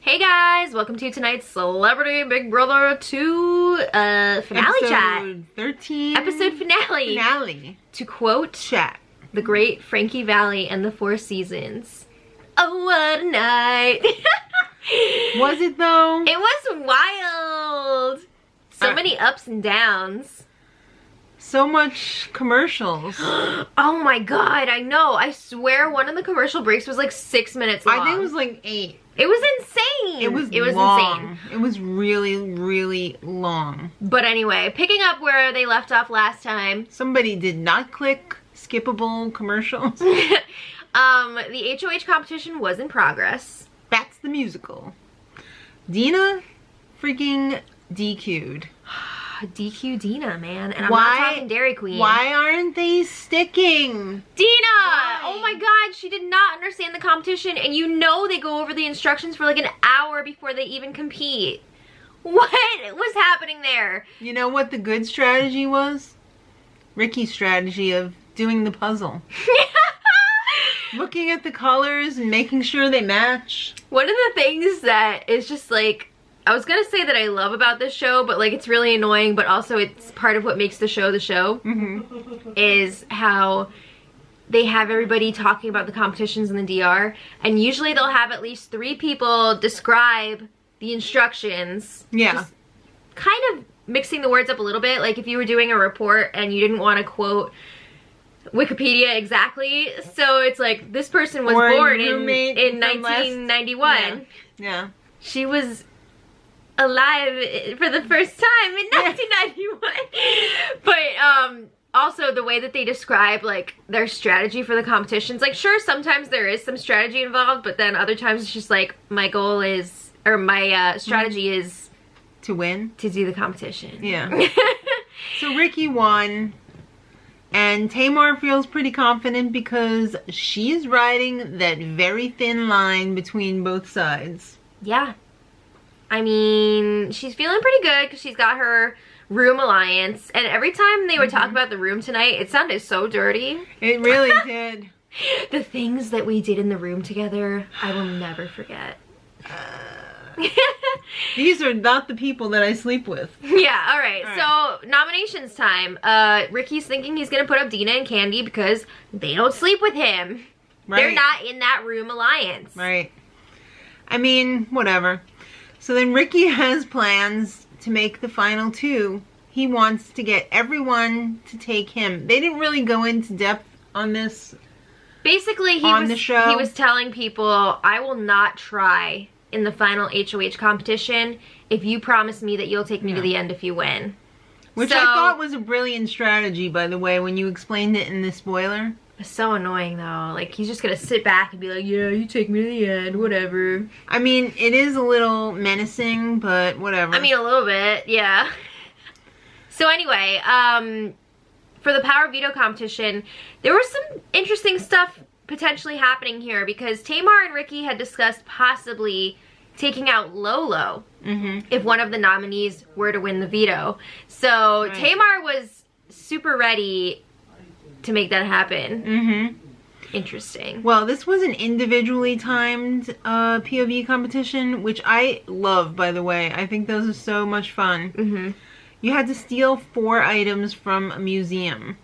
Hey guys, welcome to tonight's Celebrity Big Brother 2 finale chat. Episode 13. Episode finale. To quote Chat. the great Frankie Valli and the Four Seasons. Oh, what a night. Was it though? It was wild. So many ups and downs. So much commercials. Oh my god, I know. I swear one of the commercial breaks was like 6 minutes long. I think it was like 8. It was insane. It was long. Insane. It was really, really long. But anyway, picking up where they left off last time. Somebody did not click skippable commercials. The HOH competition was in progress. That's the musical. Dina freaking DQ'd. DQ Dina, man. And I'm not talking Dairy Queen. Why aren't they sticking? Dina! Why? Oh my god, she did not understand the competition, and you know they go over the instructions for like an hour before they even compete. What was happening there? You know what the good strategy was? Ricky's strategy of doing the puzzle. Looking at the colors and making sure they match. One of the things that is just like, I was gonna say that I love about this show, but like it's really annoying, but also it's part of what makes the show, is how they have everybody talking about the competitions in the DR, and usually they'll have at least 3 people describe the instructions. Yeah. Just kind of mixing the words up a little bit, like if you were doing a report and you didn't want to quote Wikipedia exactly, so it's like, this person was born in 1991. Yeah. She was alive for the first time in 1991. But also the way that they describe like their strategy for the competitions, like sure, sometimes there is some strategy involved, but then other times it's just like, my goal is, or my strategy is to win, to do the competition. Yeah. So Ricky won, and Tamar feels pretty confident because she's riding that very thin line between both sides. Yeah. I mean, she's feeling pretty good because she's got her room alliance. And every time they would talk about the room tonight, it sounded so dirty. It really did. The things that we did in the room together, I will never forget. These are not the people that I sleep with. Yeah, alright. So, nominations time. Ricky's thinking he's going to put up Dina and Candy because they don't sleep with him. Right. They're not in that room alliance. Right. I mean, whatever. So then Ricky has plans to make the final 2. He wants to get everyone to take him. They didn't really go into depth on this. Basically, he was telling people, I will not try in the final HOH competition if you promise me that you'll take me to the end if you win. Which I thought was a brilliant strategy, by the way, when you explained it in the spoiler. It's so annoying though. Like, he's just gonna sit back and be like, yeah, you take me to the end, whatever. I mean, it is a little menacing, but whatever. I mean, a little bit, yeah. So anyway, for the Power Veto competition, there was some interesting stuff potentially happening here because Tamar and Ricky had discussed possibly taking out Lolo if one of the nominees were to win the veto. So Tamar was super ready to make that happen. Interesting. Well, this was an individually timed POV competition, which I love, by the way. I think those are so much fun. You had to steal 4 items from a museum,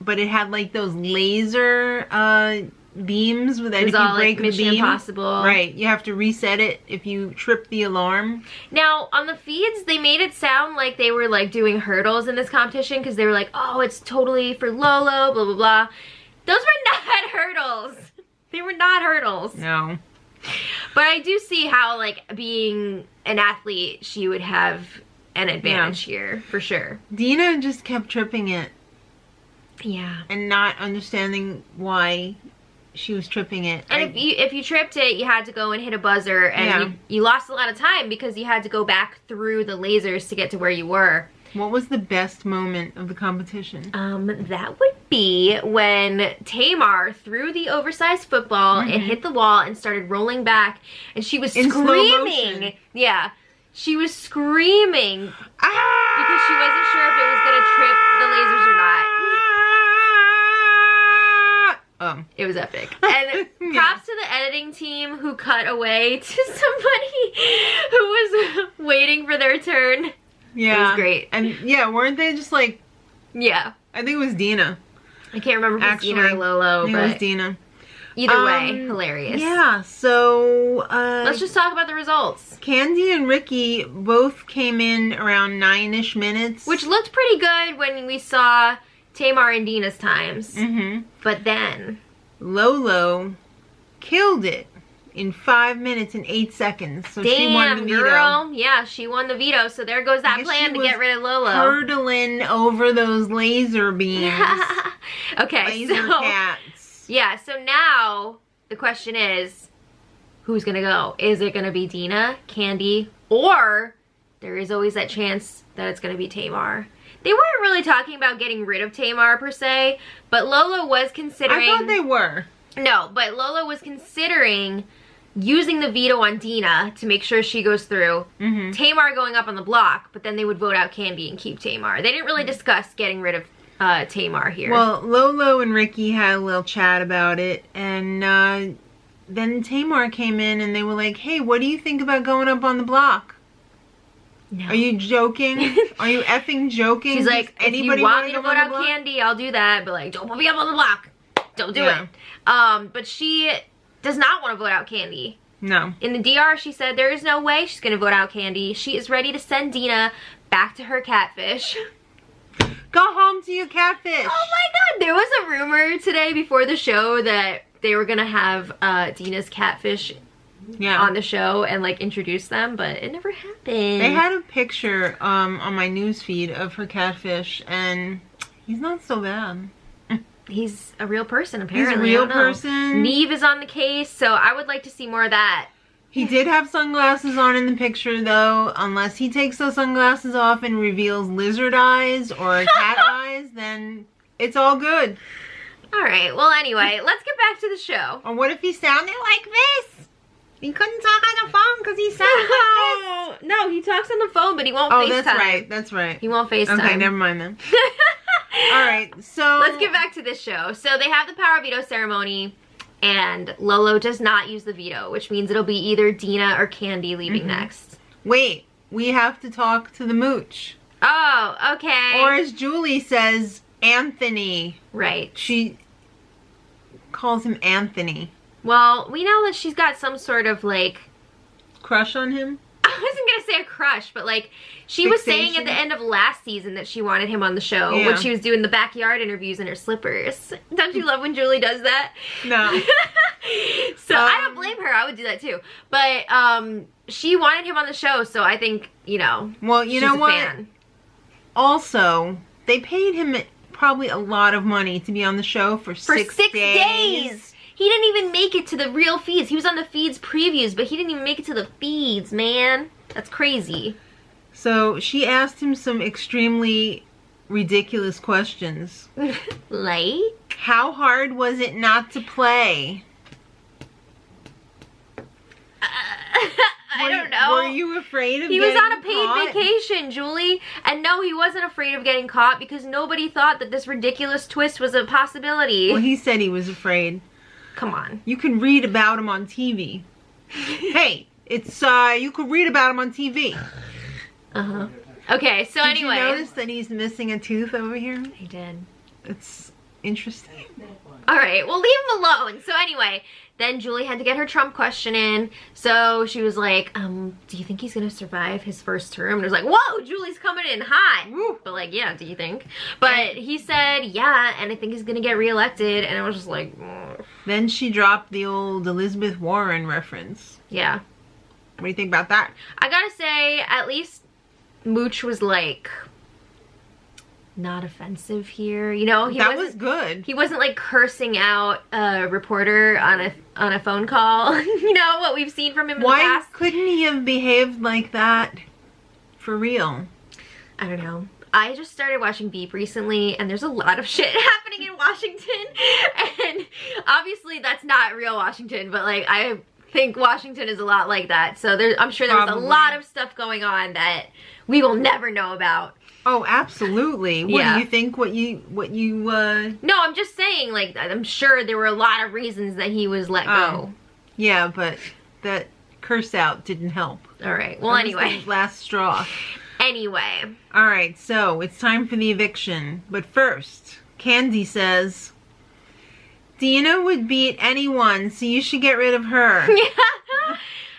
but it had like those laser beams that if you break the beam, Impossible. Right, you have to reset it if you trip the alarm. Now, on the feeds, they made it sound like they were like doing hurdles in this competition because they were like, oh, it's totally for Lolo, blah, blah, blah. Those were not hurdles. They were not hurdles. No. But I do see how, like, being an athlete, she would have an advantage here, for sure. Dina just kept tripping it. Yeah. And not understanding why she was tripping it. And if you tripped it, you had to go and hit a buzzer, and you lost a lot of time because you had to go back through the lasers to get to where you were. What was the best moment of the competition? That would be when Tamar threw the oversized football and hit the wall and started rolling back, and she was screaming. Yeah. She was screaming because she wasn't sure if it was going to trip the lasers or not. It was epic. And props to the editing team who cut away to somebody waiting for their turn. Yeah. It was great. And yeah, weren't they just like, Yeah. I think it was Dina. I can't remember if it was Dina or Lolo, I think but it was Dina. either way, hilarious. Yeah, so Let's just talk about the results. Candy and Ricky both came in around 9-ish minutes. Which looked pretty good when we saw Tamar and Dina's times. Mm-hmm. But then Lolo killed it in 5 minutes and 8 seconds. So she won the veto. Girl. Yeah, she won the veto. So there goes that plan to get rid of Lolo. Hurdling over those laser beams. Okay, Laser so cats. yeah, so now the question is, who's gonna go? Is it gonna be Dina, Candy, or there is always that chance that it's gonna be Tamar? They weren't really talking about getting rid of Tamar per se, but Lolo was considering. I thought they were. No, but Lolo was considering using the veto on Dina to make sure she goes through. Mm-hmm. Tamar going up on the block, but then they would vote out Candy and keep Tamar. They didn't really discuss getting rid of Tamar here. Well, Lolo and Ricky had a little chat about it, and then Tamar came in and they were like, hey, what do you think about going up on the block? No. Are you joking? Are you effing joking? She's like, if you want me to vote out block? Candy, I'll do that, but like, don't put me up on the block. Don't do Yeah. it. But she does not want to vote out Candy. No. In the DR, she said there is no way she's going to vote out Candy. She is ready to send Dina back to her catfish. Go home to your catfish. Oh my god, there was a rumor today before the show that they were going to have Dina's catfish on the show and like introduce them, but it never happened. They had a picture on my news feed of her catfish, and he's not so bad. He's a real person, apparently. He's a real person. Neve is on the case, so I would like to see more of that. He did have sunglasses on in the picture, though. Unless he takes those sunglasses off and reveals lizard eyes or cat eyes, then it's all good. All right, well, anyway, let's get back to the show. Or what if he sounded like this? He couldn't talk on the phone because he sounded like this. No, he talks on the phone, but he won't FaceTime. Oh, that's right. That's right. He won't FaceTime. Okay, never mind then. All right, so let's get back to this show. So they have the power veto ceremony, and Lolo does not use the veto, which means it'll be either Dina or Candy leaving next. Wait, we have to talk to the mooch. Oh, okay. Or as Julie says, Anthony. Right. She calls him Anthony. Well, we know that she's got some sort of like crush on him. I wasn't gonna say a crush, but like she was saying at the end of last season that she wanted him on the show when she was doing the backyard interviews in her slippers. Don't you love when Julie does that? No. So I don't blame her. I would do that too. But she wanted him on the show, so I think, you know. Well, you know what? Fan. Also, they paid him probably a lot of money to be on the show for 6 days. He didn't even make it to the real feeds. He was on the feeds previews, but he didn't even make it to the feeds, man. That's crazy. So she asked him some extremely ridiculous questions. Like? How hard was it not to play? I don't know. Were you afraid of He was on a paid caught? vacation, Julie. And no, he wasn't afraid of getting caught because nobody thought that this ridiculous twist was a possibility. Well, he said he was afraid. Come on. You can read about him on TV. Hey, it's, you could read about him on TV. Uh-huh. Okay, so anyway. Did you notice that he's missing a tooth over here? I did. It's interesting. Alright, well leave him alone. So anyway, then Julie had to get her Trump question in. So she was like, do you think he's gonna survive his first term? And it was like, whoa, Julie's coming in hot. Woo. But like, yeah, do you think? But he said, yeah, and I think he's gonna get reelected. And I was just like, Then she dropped the old Elizabeth Warren reference. yeah. What do you think about that? I gotta say, at least Mooch was like not offensive here. You know, That was good. He wasn't like cursing out a reporter on a phone call. You know what we've seen from him in the Why past. couldn't he have behaved like that for real? I don't know. I just started watching Veep recently, and there's a lot of shit happening in Washington. And obviously that's not real Washington, but like I think Washington is a lot like that. So I'm sure there's a lot of stuff going on that we will never know about. Oh, absolutely. What Yeah. do you think? What you No, I'm just saying, like, I'm sure there were a lot of reasons that he was let go. Yeah, but that curse out didn't help. All right. Well, That was anyway. the last straw. Anyway. All right, so it's time for the eviction. But first, Candy says, Dina would beat anyone, so you should get rid of her.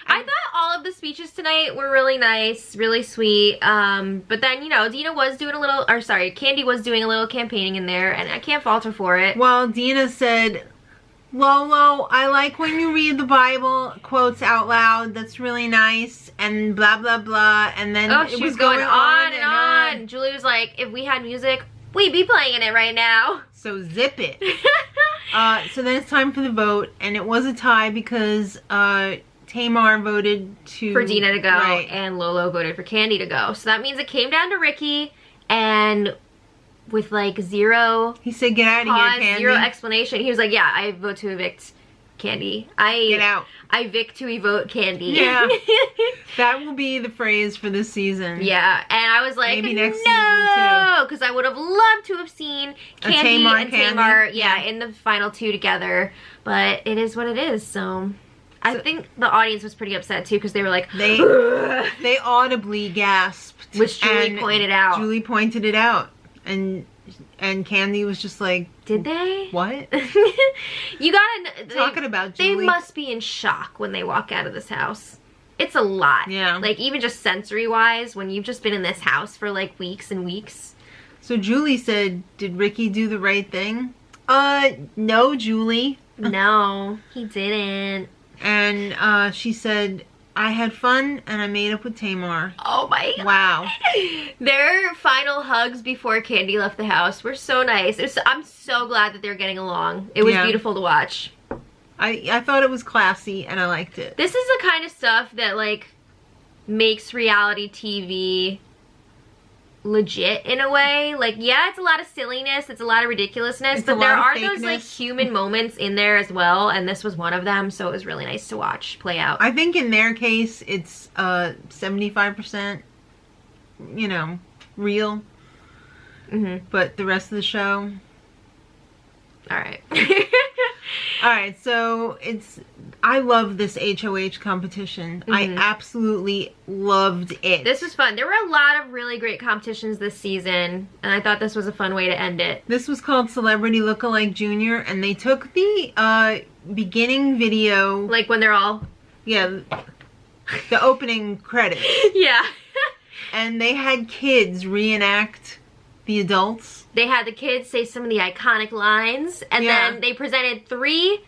I thought all of the speeches tonight were really nice, really sweet. But then, you know, Dina was doing a little, or sorry, Candy was doing a little campaigning in there, and I can't fault her for it. Well, Dina said, Lolo, I like when you read the Bible quotes out loud. That's really nice. And blah, blah, blah. And then Oh, it she was was going on and and on. Julie was like, if we had music, we'd be playing it right now. So zip it. So then it's time for the vote. And it was a tie because Tamar voted for Dina to go, right. and Lolo voted for Candy to go. So that means it came down to Ricky, and with like zero He said, get out of here, Candy. zero explanation, he was like, yeah, I vote to evict Candy. Get out. I evict to evoke Candy. Yeah. That will be the phrase for this season. Yeah, and I was like, Maybe next no, because I would have loved to have seen Candy Tamar and Candy. Tamar, yeah, in the final two together. But it is what it is, so I think the audience was pretty upset too, because they were like, They audibly gasped. which Julie and pointed out. Julie pointed it out. And Candy was just like, Did they? what? You gotta Talking about They Julie. must be in shock when they walk out of this house. It's a lot. Yeah. Like, even just sensory wise, when you've just been in this house for like weeks and weeks. So Julie said, did Ricky do the right thing? No, Julie. No, he didn't. And she said, I had fun and I made up with Tamar. Oh my god. Wow. Their final hugs before Candy left the house were so nice. I'm so glad that they're getting along. It was beautiful to watch. I thought it was classy and I liked it. This is the kind of stuff that like makes reality TV legit in a way. Like, yeah, it's a lot of silliness, it's a lot of ridiculousness, It's but a there lot are of those like fakeness. human moments in there as well, and this was one of them, so it was really nice to watch play out. I think in their case, it's 75%, you know, real. But the rest of the show... Alright. Alright, so I love this HOH competition. I absolutely loved it. This was fun. There were a lot of really great competitions this season, and I thought this was a fun way to end it. This was called Celebrity Lookalike Junior, and they took the beginning video. Like when they're all... Yeah, the opening credits. Yeah. And they had kids reenact the adults. They had the kids say some of the iconic lines, and then they presented they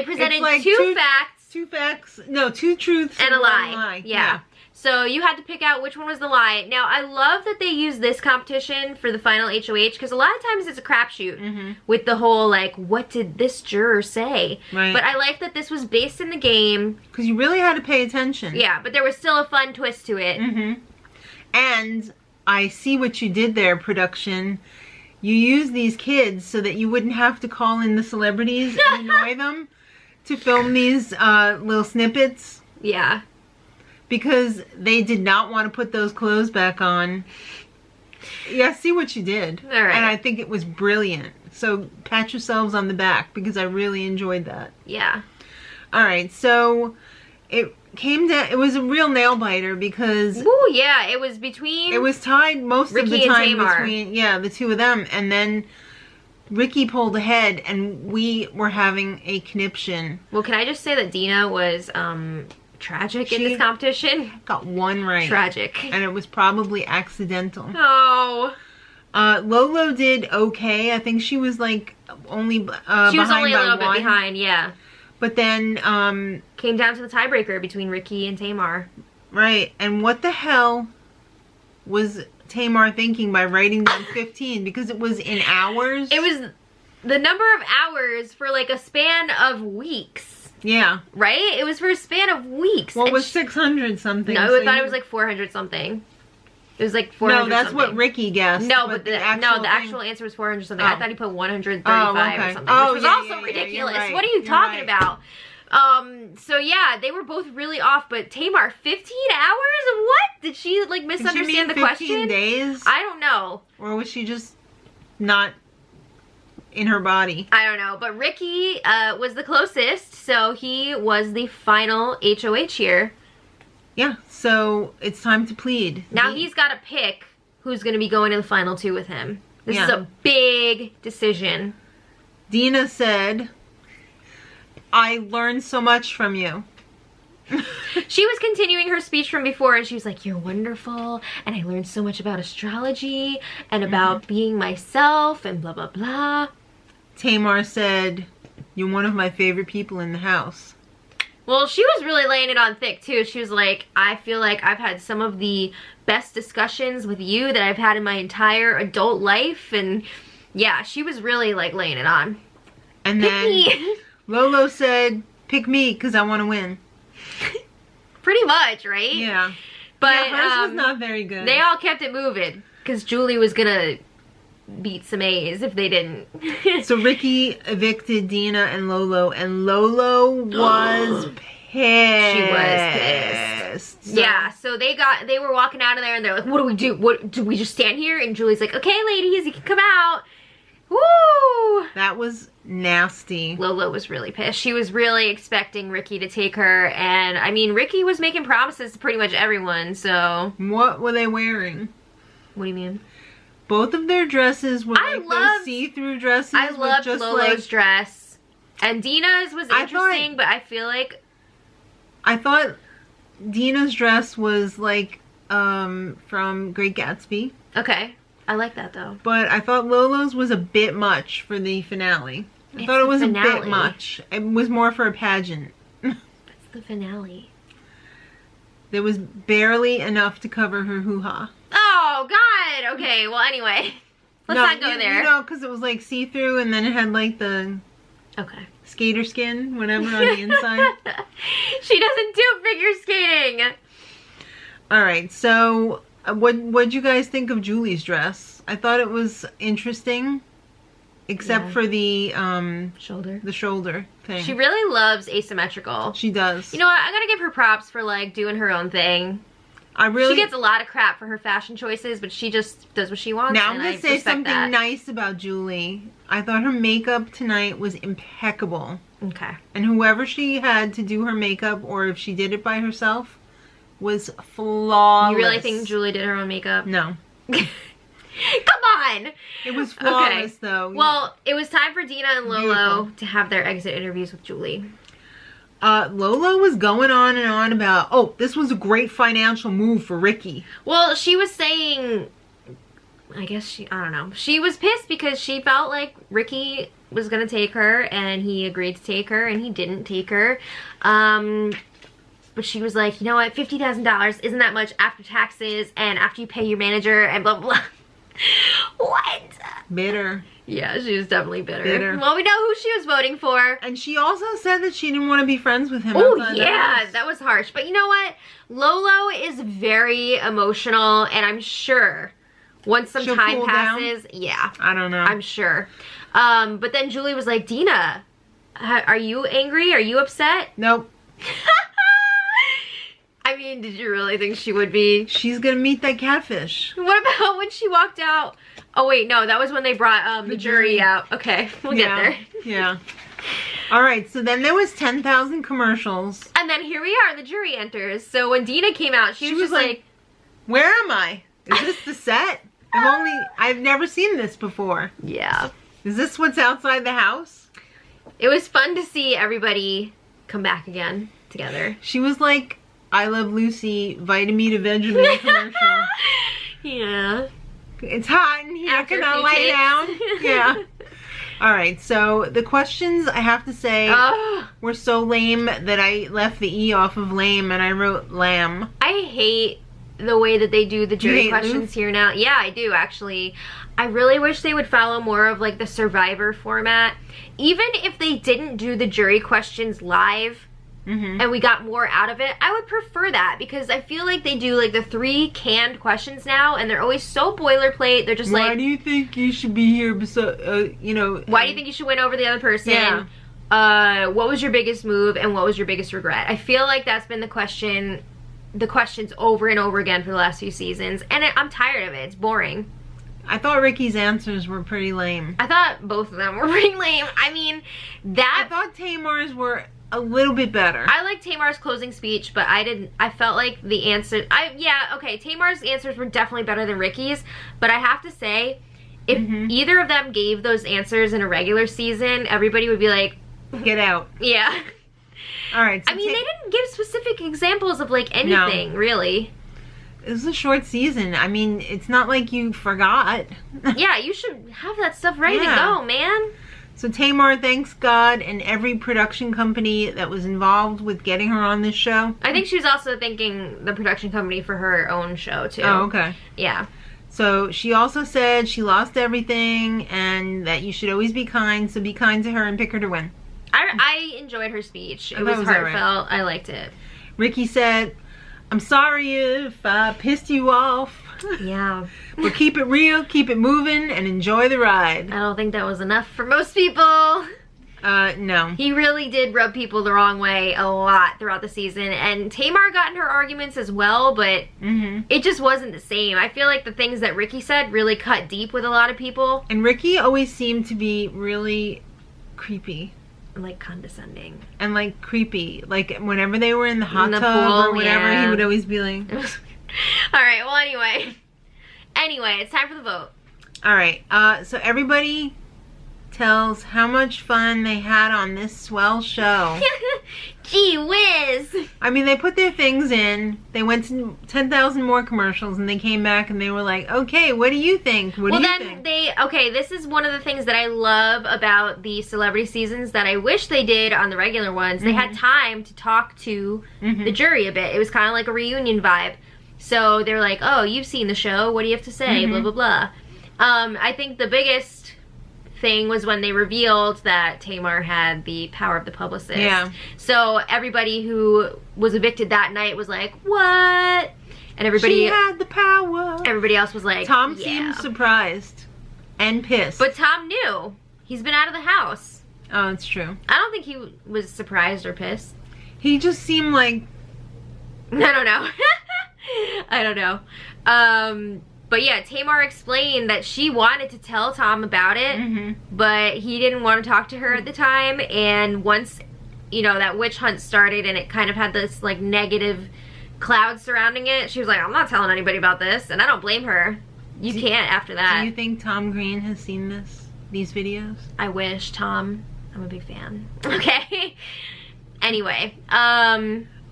presented like two facts. Two facts. No, two truths And a one lie. Yeah. So you had to pick out which one was the lie. Now, I love that they use this competition for the final HOH, because a lot of times it's a crapshoot with the whole, like, what did this juror say? Right. But I like that this was based in the game. Because you really had to pay attention. Yeah, but there was still a fun twist to it. And I see what you did there, production. You used these kids so that you wouldn't have to call in the celebrities and annoy them to film these little snippets. Yeah. Because they did not want to put those clothes back on. Yeah, I see what you did. All right. And I think it was brilliant. So pat yourselves on the back because I really enjoyed that. Yeah. All right, so it came down. It was a real nail biter because Ooh, yeah. It was between... it was tied most Ricky of the and time Tamar. between the two of them, and then Ricky pulled ahead, and we were having a conniption. Well, can I just say that Dina was tragic in this competition? Got one right. Tragic. And it was probably accidental. Oh. Lolo did okay. I think she was like only She was behind only a by little bit one. behind, yeah. But then, Came down to the tiebreaker between Ricky and Tamar. right, and what the hell was Tamar thinking by writing down 15? Because it was in hours. It was the number of hours for like a span of weeks, Yeah. right? It was for a span of weeks. Well, it And was 600 something. No, so I thought you- it was like 400 something. It was like 400 No, that's something. what Ricky guessed. No, but the thing- actual answer was 400 something. Oh. I thought he put 135 Oh, okay. or something, Oh, which was yeah, also yeah, yeah, ridiculous. you're right. What are you You're talking right. about? So yeah, they were both really off, but Tamar, 15 hours of what? Did she like Did she misunderstand mean the 15 question? days? I don't know. Or was she just not in her body. I don't know, but Ricky was the closest, so he was the final HOH here. Yeah, so it's time to plead. Now he's got to pick who's going to be going to the final 2 with him. This is Yeah. a big decision. Dina said, I learned so much from you. She was continuing her speech from before, and she was like, you're wonderful, and I learned so much about astrology, and about being myself, and blah, blah, blah. Tamar said, you're one of my favorite people in the house. Well, she was really laying it on thick, too. She was like, I feel like I've had some of the best discussions with you that I've had in my entire adult life, and yeah, she was really, like, laying it on. And Pick then me. Lolo said, pick me, because I want to win. Pretty much, right? Yeah. But yeah, hers was not very good. they all kept it moving, because Julie was gonna beat some A's if they didn't. So Ricky evicted Dina and Lolo was pissed. She was pissed. So- Yeah, so they were walking out of there and they're like, what do we do? What do we just stand here? And Julie's like, okay, ladies, you can come out. Woo! That was nasty. Lolo was really pissed. She was really expecting Ricky to take her, and I mean, Ricky was making promises to pretty much everyone, so. What were they wearing? What do you mean? Both of their dresses were I like loved- those see-through dresses. I with loved just Lolo's like, dress. And Dina's was I interesting, thought- but I feel like, I thought Dina's dress was like from Great Gatsby. okay, I like that though. But I thought Lolo's was a bit much for the finale. I It's thought it the was a finale. bit much. It was more for a pageant. It's the finale. There was barely enough to cover her hoo-ha. Oh, God! Okay, well, anyway. Let's not go there. You know, because it was like see-through and then it had like the Okay. skater skin, whatever, on the inside. She doesn't do figure skating! Alright, so what'd you guys think of Julie's dress? I thought it was interesting. Except Yeah. for the Shoulder. shoulder thing. She really loves asymmetrical. She does. You know what? I gotta give her props for, like, doing her own thing. I really... She gets a lot of crap for her fashion choices, but she just does what she wants. Now I'm and going I to say respect something that. nice about Julie. I thought her makeup tonight was impeccable. Okay. And whoever she had to do her makeup, or if she did it by herself, was flawless. You really think Julie did her own makeup? No. Come on! It was flawless, though. Well, it was time for Dina and Lolo Beautiful. to have their exit interviews with Julie. Lolo was going on and on about, oh, this was a great financial move for Ricky. Well, she was saying, I don't know. She was pissed because she felt like Ricky was going to take her and he agreed to take her and he didn't take her. But she was like, you know what, $50,000 isn't that much after taxes and after you pay your manager and blah, blah. What? Bitter. Yeah, she was definitely bitter. Bitter. Well, we know who she was voting for. And she also said that she didn't want to be friends with him. Oh, outside the yeah, house. that was harsh. But you know what? Lolo is very emotional, and I'm sure once some She'll time cool down? passes, yeah, I don't know. I'm sure. But then Julie was like, Dina, are you angry? Are you upset? Nope. I mean, did you really think she would be? She's gonna meet that catfish. What about when she walked out? Oh, wait, no, that was when they brought the jury out. Okay, we'll get there. Yeah. All right, so then there was 10,000 commercials. And then here we are, the jury enters. So when Dina came out, she was just like, where am I? Is this the set? I've never seen this before. yeah. Is this what's outside the house? It was fun to see everybody come back again together. She was like, I Love Lucy, Vitamita Vegemite commercial. Yeah. It's hot in here, After can a I few lay takes. down? Yeah. All right, so the questions, I have to say, Ugh. were so lame that I left the E off of lame and I wrote lamb. I hate the way that they do the jury hate questions Luke? here now. Yeah, I do actually. I really wish they would follow more of like the Survivor format. Even if they didn't do the jury questions live Mm-hmm. and we got more out of it, I would prefer that because I feel like they do like the 3 canned questions now and they're always so boilerplate. They're just Why like, do you think you should be here beside, you know... why do you think you should win over the other person? Yeah. What was your biggest move and what was your biggest regret? I feel like that's been the questions over and over again for the last few seasons, and I'm tired of it. It's boring. I thought Ricky's answers were pretty lame. I thought both of them were pretty lame. I mean, I thought Tamar's were a little bit better. I like Tamar's closing speech, but I felt like the answer, Tamar's answers were definitely better than Ricky's, but I have to say, if either of them gave those answers in a regular season, everybody would be like, get out. Yeah. All right. So I mean, they didn't give specific examples of like anything, really. It was a short season. I mean, it's not like you forgot. Yeah, you should have that stuff ready to go, man. So Tamar thanks God and every production company that was involved with getting her on this show. I think she was also thanking the production company for her own show, too. Oh, okay. Yeah. So she also said she lost everything and that you should always be kind, so be kind to her and pick her to win. I enjoyed her speech. It was heartfelt. I liked it. Ricky said, I'm sorry if I pissed you off. Yeah. But keep it real, keep it moving, and enjoy the ride. I don't think that was enough for most people. No. He really did rub people the wrong way a lot throughout the season. And Tamar got in her arguments as well, but it just wasn't the same. I feel like the things that Ricky said really cut deep with a lot of people. And Ricky always seemed to be really creepy. Like condescending. And like creepy. Like whenever they were in the hot tub pool, or whatever, he would always be like... Alright, well anyway, it's time for the vote. Alright, so everybody tells how much fun they had on this swell show. Gee whiz! I mean, they put their things in, they went to 10,000 more commercials, and they came back and they were like, okay, what do you think? What do you think? This is one of the things that I love about the celebrity seasons that I wish they did on the regular ones. They had time to talk to the jury a bit. It was kind of like a reunion vibe. So they were like, oh, you've seen the show, what do you have to say, blah, blah, blah. I think the biggest thing was when they revealed that Tamar had the power of the publicist. Yeah. So everybody who was evicted that night was like, what? And everybody... She had the power. Everybody else was like, Tom seemed surprised and pissed. But Tom knew. He's been out of the house. Oh, it's true. I don't think he was surprised or pissed. He just seemed like... I don't know. I don't know. But yeah, Tamar explained that she wanted to tell Tom about it, but he didn't want to talk to her at the time. And once, you know, that witch hunt started and it kind of had this like negative cloud surrounding it, she was like, I'm not telling anybody about this. And I don't blame her. You can't after that. Do you think Tom Green has seen these videos? I wish, Tom. I'm a big fan. Okay. Anyway,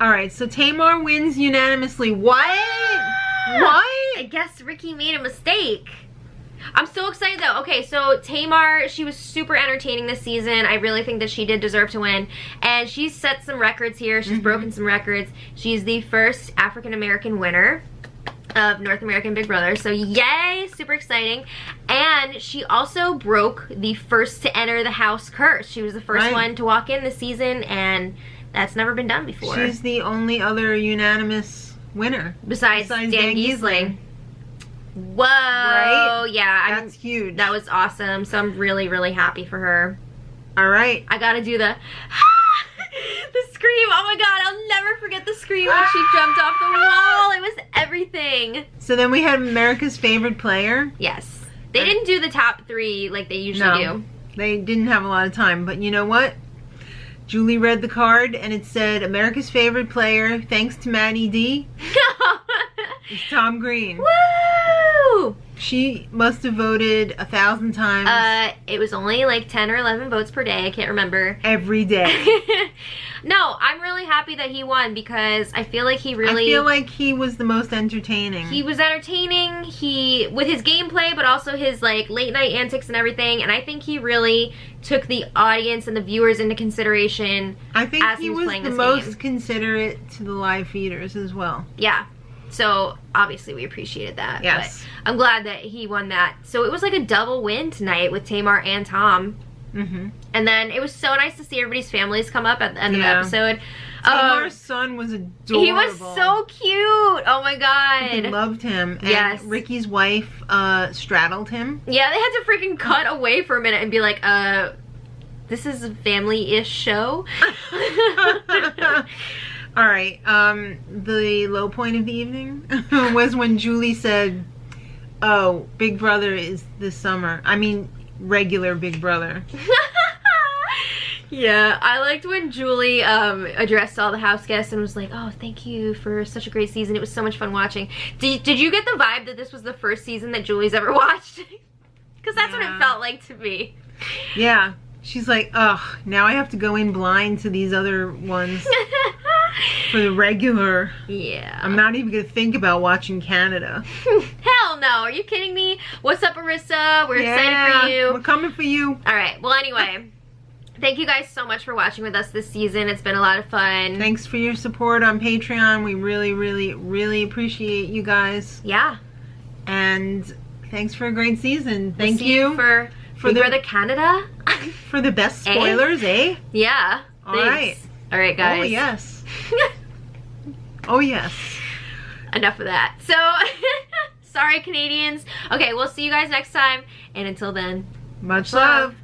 Alright, so Tamar wins unanimously. What? What? I guess Ricky made a mistake. I'm so excited though. Okay, so Tamar, she was super entertaining this season. I really think that she did deserve to win. And she's set some records here. She's broken some records. She's the first African-American winner of North American Big Brother. So yay, super exciting. And she also broke the first to enter the house curse. She was the first one to walk in this season, and that's never been done before. She's the only other unanimous winner. Besides Dan Giesling. Whoa. Right? Yeah. That's huge. That was awesome. So I'm really, really happy for her. Alright. I gotta do the scream. Oh my god, I'll never forget the scream when she jumped off the wall. It was everything. So then we had America's favorite player. Yes. They didn't do the top 3 like they usually do. They didn't have a lot of time. But you know what? Julie read the card and it said, America's favorite player, thanks to Maddie D. It's Tom Green. Woo! She must have voted 1,000 times. It was only like 10 or 11 votes per day. I can't remember. Every day. No, I'm really happy that he won because I feel like he really... I feel like he was the most entertaining. He was entertaining, with his gameplay, but also his like late night antics and everything, and I think he really took the audience and the viewers into consideration. I think as he was the most considerate to the live feeders as well. Yeah. So obviously we appreciated that. Yes. But I'm glad that he won that. So it was like a double win tonight with Tamar and Tom. And then it was so nice to see everybody's families come up at the end of the episode. Tamar's son was adorable. He was so cute. Oh my god. I loved him. And Ricky's wife straddled him. Yeah, they had to freaking cut away for a minute and be like, this is a family-ish show. Alright, the low point of the evening was when Julie said, oh, Big Brother is this summer. I mean, regular Big Brother. Yeah, I liked when Julie addressed all the house guests and was like, oh, thank you for such a great season. It was so much fun watching. Did you get the vibe that this was the first season that Julie's ever watched? Because that's what it felt like to me. Yeah. She's like, ugh, now I have to go in blind to these other ones for the regular. Yeah. I'm not even going to think about watching Canada. Hell no. Are you kidding me? What's up, Arissa? We're excited for you. We're coming for you. All right. Well, anyway. Thank you guys so much for watching with us this season. It's been a lot of fun. Thanks for your support on Patreon. We really, really, really appreciate you guys. Yeah. And thanks for a great season. Thank we'll see you for Big Brother Canada. For the best spoilers, eh? Yeah. All right. All right, guys. Oh, yes. Oh, yes. Enough of that. So, sorry, Canadians. Okay, we'll see you guys next time. And until then, much love.